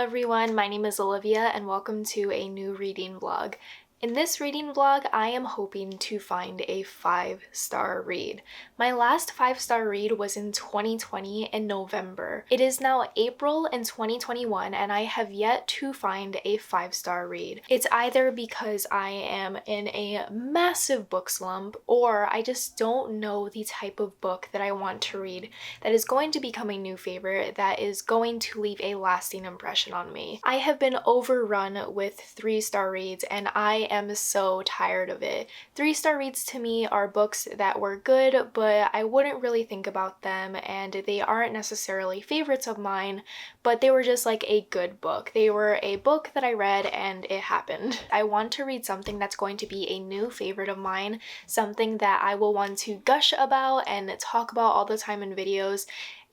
everyone, my name is Olivia and welcome to a new reading vlog. In this reading vlog, I am hoping to find a 5-star read. My last 5-star read was in 2020 in November. It is now April in 2021 and I have yet to find a 5-star read. It's either because I am in a massive book slump or I just don't know the type of book that I want to read that is going to become a new favorite that is going to leave a lasting impression on me. I have been overrun with 3-star reads and I am so tired of it. 3-star reads to me are books that were good, but I wouldn't really think about them and they aren't necessarily favorites of mine, but they were just like a good book. They were a book that I read and it happened. I want to read something that's going to be a new favorite of mine, something that I will want to gush about and talk about all the time in videos.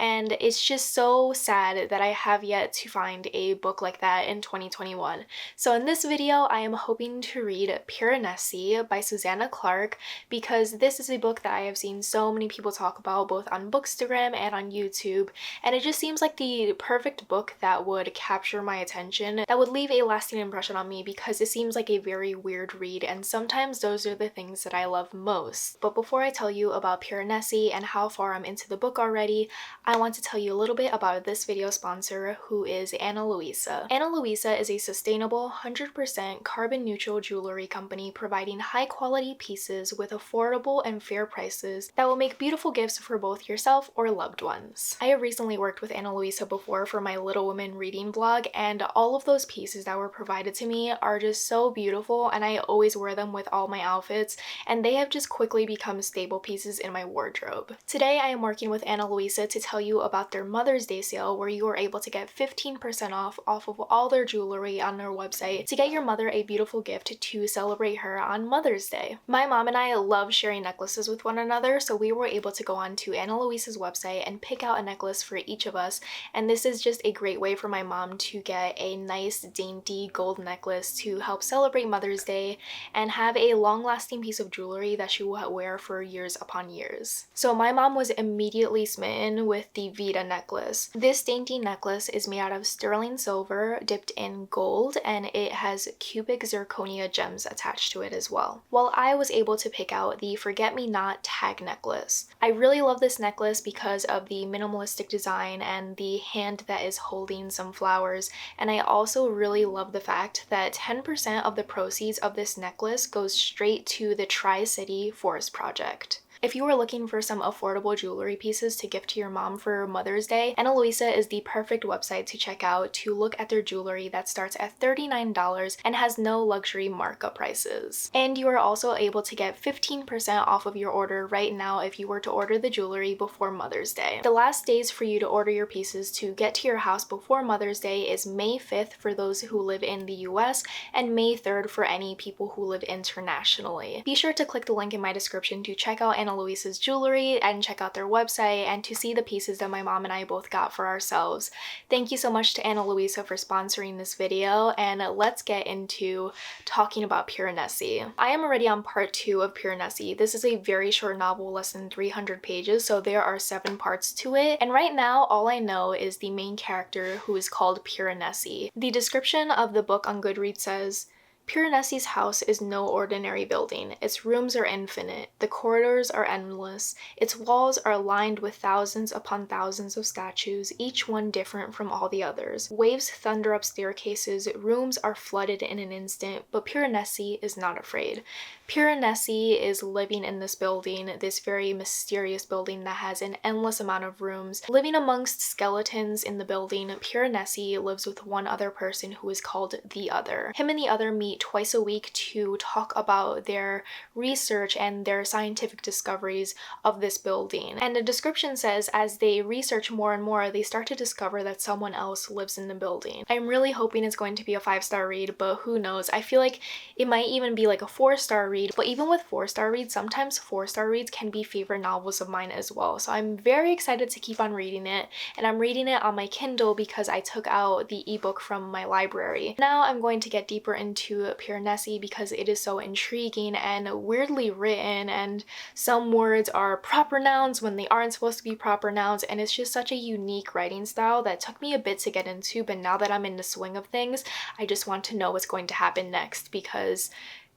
And it's just so sad that I have yet to find a book like that in 2021. So in this video, I am hoping to read Piranesi by Susanna Clarke because this is a book that I have seen so many people talk about both on Bookstagram and on YouTube, and it just seems like the perfect book that would capture my attention, that would leave a lasting impression on me because it seems like a very weird read, and sometimes those are the things that I love most. But before I tell you about Piranesi and how far I'm into the book already, I want to tell you a little bit about this video sponsor, who is Ana Luisa. Ana Luisa is a sustainable, 100% carbon neutral jewelry company providing high quality pieces with affordable and fair prices that will make beautiful gifts for both yourself or loved ones. I have recently worked with Ana Luisa before for my Little Women reading vlog, and all of those pieces that were provided to me are just so beautiful and I always wear them with all my outfits, and they have just quickly become staple pieces in my wardrobe. Today I am working with Ana Luisa to tell you about their Mother's Day sale where you are able to get 15% off of all their jewelry on their website to get your mother a beautiful gift to celebrate her on Mother's Day. My mom and I love sharing necklaces with one another, so we were able to go on to Ana Luisa's website and pick out a necklace for each of us, and this is just a great way for my mom to get a nice dainty gold necklace to help celebrate Mother's Day and have a long-lasting piece of jewelry that she will wear for years upon years. So my mom was immediately smitten with the Vita necklace. This dainty necklace is made out of sterling silver dipped in gold, and it has cubic zirconia gems attached to it as well. While I was able to pick out the Forget Me Not tag necklace. I really love this necklace because of the minimalistic design and the hand that is holding some flowers, and I also really love the fact that 10% of the proceeds of this necklace goes straight to the Tri-City Forest Project. If you are looking for some affordable jewelry pieces to gift to your mom for Mother's Day, Ana Luisa is the perfect website to check out to look at their jewelry that starts at $39 and has no luxury markup prices. And you are also able to get 15% off of your order right now if you were to order the jewelry before Mother's Day. The last days for you to order your pieces to get to your house before Mother's Day is May 5th for those who live in the US and May 3rd for any people who live internationally. Be sure to click the link in my description to check out Ana Luisa's jewelry and check out their website and to see the pieces that my mom and I both got for ourselves. Thank you so much to Ana Luisa for sponsoring this video, and let's get into talking about Piranesi. I am already on part 2 of Piranesi. This is a very short novel, less than 300 pages, so there are 7 parts to it, and right now all I know is the main character, who is called Piranesi. The description of the book on Goodreads says, Piranesi's house is no ordinary building. Its rooms are infinite. The corridors are endless. Its walls are lined with thousands upon thousands of statues, each one different from all the others. Waves thunder up staircases. Rooms are flooded in an instant, but Piranesi is not afraid. Piranesi is living in this building, this very mysterious building that has an endless amount of rooms. Living amongst skeletons in the building, Piranesi lives with one other person who is called The Other. Him and The Other meet twice a week to talk about their research and their scientific discoveries of this building. And the description says as they research more and more, they start to discover that someone else lives in the building. I'm really hoping it's going to be a 5-star read, but who knows? I feel like it might even be like a 4-star read, but even with 4-star reads, sometimes 4-star reads can be favorite novels of mine as well. So I'm very excited to keep on reading it, and I'm reading it on my Kindle because I took out the ebook from my library. Now I'm going to get deeper into to Piranesi because it is so intriguing and weirdly written, and some words are proper nouns when they aren't supposed to be proper nouns, and it's just such a unique writing style that took me a bit to get into, but now that I'm in the swing of things, I just want to know what's going to happen next because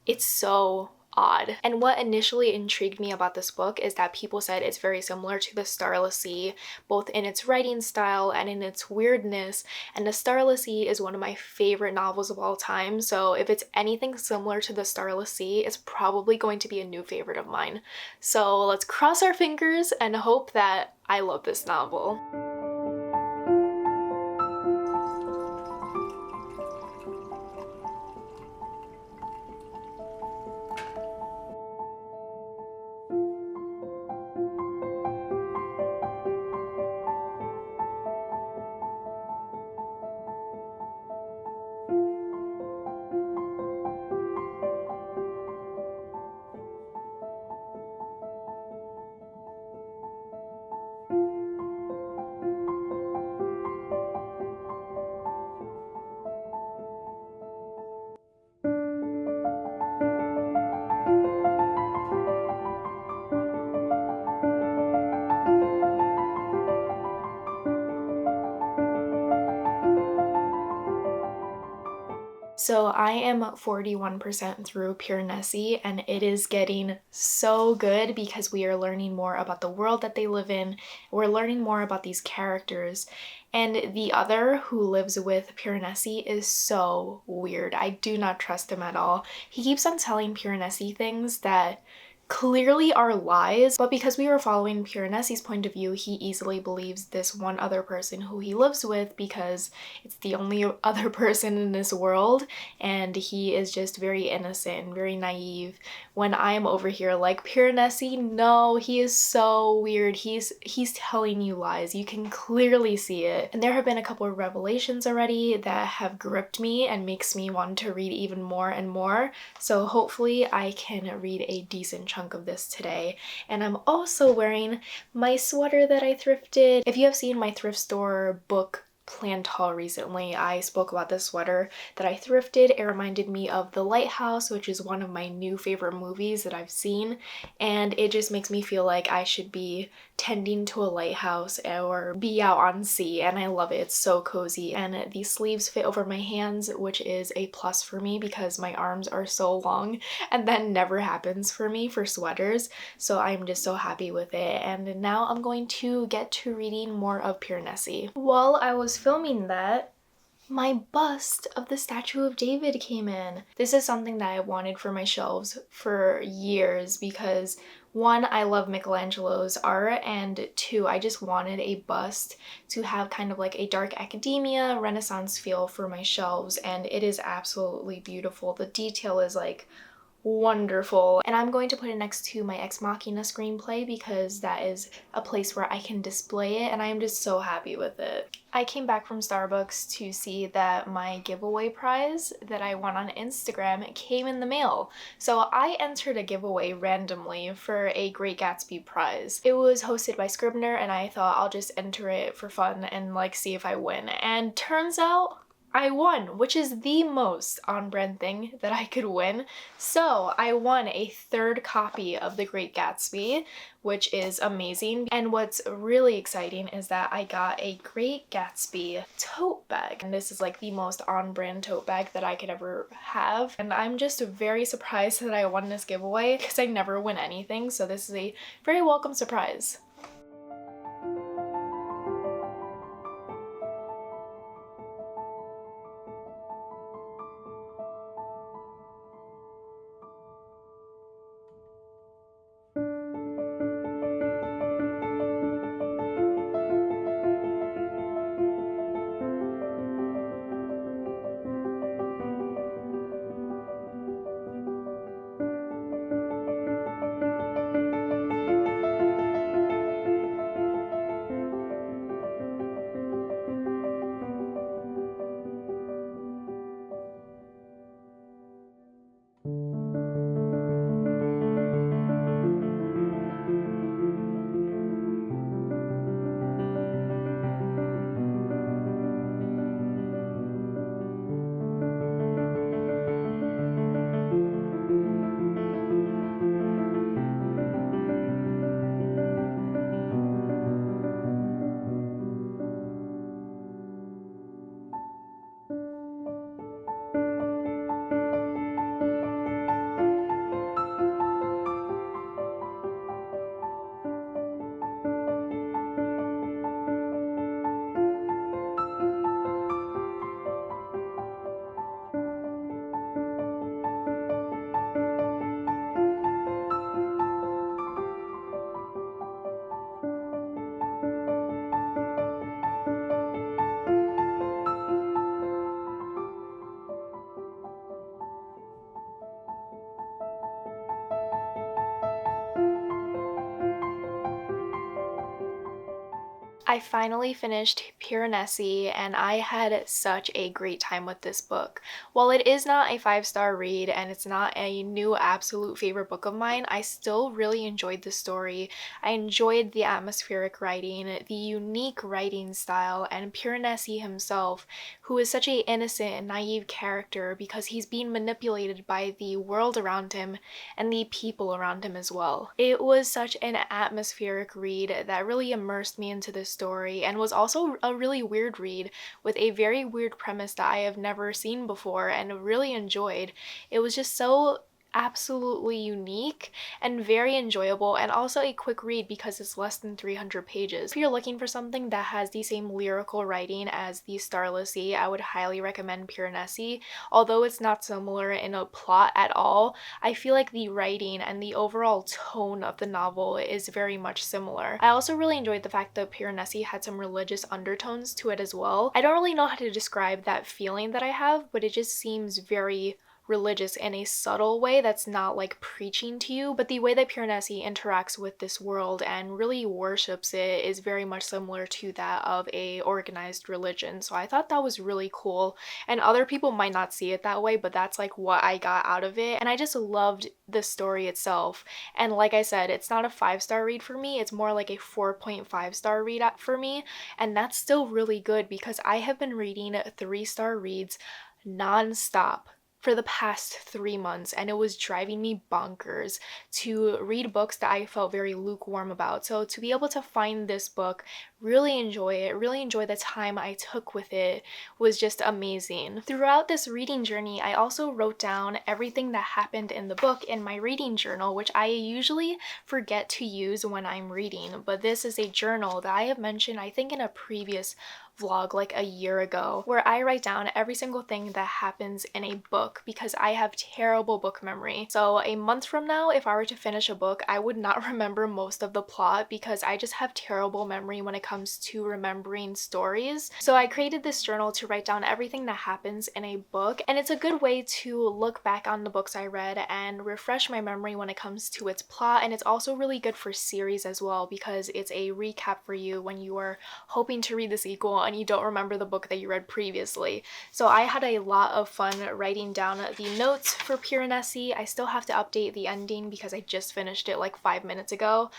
it's so odd. And what initially intrigued me about this book is that people said it's very similar to The Starless Sea, both in its writing style and in its weirdness, and The Starless Sea is one of my favorite novels of all time, so if it's anything similar to The Starless Sea, it's probably going to be a new favorite of mine. So let's cross our fingers and hope that I love this novel. So I am 41% through Piranesi, and it is getting so good because we are learning more about the world that they live in. We're learning more about these characters. And the other who lives with Piranesi is so weird. I do not trust him at all. He keeps on telling Piranesi things that clearly are lies, but because we were following Piranesi's point of view, he easily believes this one other person who he lives with because it's the only other person in this world, and he is just very innocent and very naive. When I'm over here like, Piranesi, no, he is so weird. He's telling you lies. You can clearly see it. And there have been a couple of revelations already that have gripped me and makes me want to read even more and more. So hopefully I can read a decent chunk of this today. And I'm also wearing my sweater that I thrifted. If you have seen my thrift store book plant haul recently, I spoke about this sweater that I thrifted. It reminded me of The Lighthouse, which is one of my new favorite movies that I've seen, and it just makes me feel like I should be tending to a lighthouse or be out on sea, and I love it. It's so cozy, and these sleeves fit over my hands, which is a plus for me because my arms are so long, and that never happens for me for sweaters, so I'm just so happy with it. And now I'm going to get to reading more of Piranesi. While I was filming that, my bust of the Statue of David came in. This is something that I wanted for my shelves for years because one, I love Michelangelo's art, and two, I just wanted a bust to have kind of like a dark academia Renaissance feel for my shelves, and it is absolutely beautiful. The detail is like wonderful, and I'm going to put it next to my Ex Machina screenplay because that is a place where I can display it, and I am just so happy with it. I came back from Starbucks to see that my giveaway prize that I won on Instagram came in the mail. So I entered a giveaway randomly for a Great Gatsby prize. It was hosted by Scribner, and I thought I'll just enter it for fun and like see if I win. And turns out I won, which is the most on-brand thing that I could win. So I won a third copy of The Great Gatsby, which is amazing. And what's really exciting is that I got a Great Gatsby tote bag. And this is like the most on-brand tote bag that I could ever have. And I'm just very surprised that I won this giveaway because I never win anything. So this is a very welcome surprise. I finally finished Piranesi and I had such a great time with this book. While it is not a 5-star read and it's not a new absolute favorite book of mine, I still really enjoyed the story. I enjoyed the atmospheric writing, the unique writing style, and Piranesi himself, who is such a innocent and naive character because he's being manipulated by the world around him and the people around him as well. It was such an atmospheric read that really immersed me into this story and was also a really weird read with a very weird premise that I have never seen before and really enjoyed. It was just so absolutely unique and very enjoyable, and also a quick read because it's less than 300 pages. If you're looking for something that has the same lyrical writing as The Starless Sea, I would highly recommend Piranesi. Although it's not similar in a plot at all, I feel like the writing and the overall tone of the novel is very much similar. I also really enjoyed the fact that Piranesi had some religious undertones to it as well. I don't really know how to describe that feeling that I have, but it just seems very religious in a subtle way that's not like preaching to you, but the way that Piranesi interacts with this world and really worships it is very much similar to that of a organized religion. So I thought that was really cool, and other people might not see it that way, but that's like what I got out of it, and I just loved the story itself. And like I said, it's not a 5-star read for me, it's more like a 4.5-star read for me, and that's still really good because I have been reading 3-star reads non-stop for the past 3 months, and it was driving me bonkers to read books that I felt very lukewarm about. So to be able to find this book, really enjoy it, really enjoy the time I took with it, was just amazing. Throughout this reading journey, I also wrote down everything that happened in the book in my reading journal, which I usually forget to use when I'm reading, but this is a journal that I have mentioned, I think, in a previous vlog like a year ago, where I write down every single thing that happens in a book because I have terrible book memory. So a month from now, if I were to finish a book, I would not remember most of the plot because I just have terrible memory when it comes to remembering stories. So I created this journal to write down everything that happens in a book, and it's a good way to look back on the books I read and refresh my memory when it comes to its plot. And it's also really good for series as well because it's a recap for you when you are hoping to read the sequel and you don't remember the book that you read previously. So I had a lot of fun writing down the notes for Piranesi. I still have to update the ending because I just finished it like 5 minutes ago.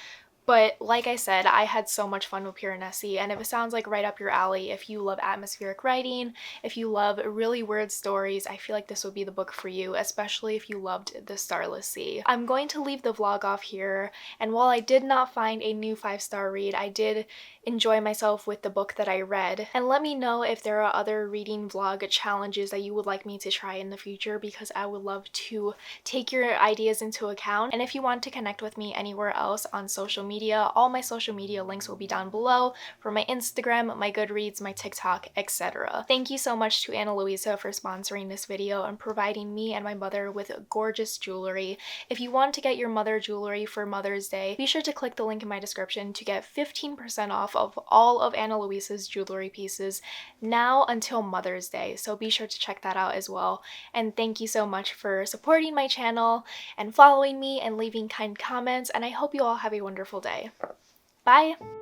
But like I said, I had so much fun with Piranesi, and if it sounds like right up your alley, if you love atmospheric writing, if you love really weird stories, I feel like this would be the book for you, especially if you loved The Starless Sea. I'm going to leave the vlog off here, and while I did not find a new 5-star read, I did enjoy myself with the book that I read. And let me know if there are other reading vlog challenges that you would like me to try in the future, because I would love to take your ideas into account. And if you want to connect with me anywhere else on social media, all my social media links will be down below for my Instagram, my Goodreads, my TikTok, etc. Thank you so much to Ana Luisa for sponsoring this video and providing me and my mother with gorgeous jewelry. If you want to get your mother jewelry for Mother's Day, be sure to click the link in my description to get 15% off of all of Ana Luisa's jewelry pieces now until Mother's Day. So be sure to check that out as well. And thank you so much for supporting my channel and following me and leaving kind comments, and I hope you all have a wonderful day. Bye!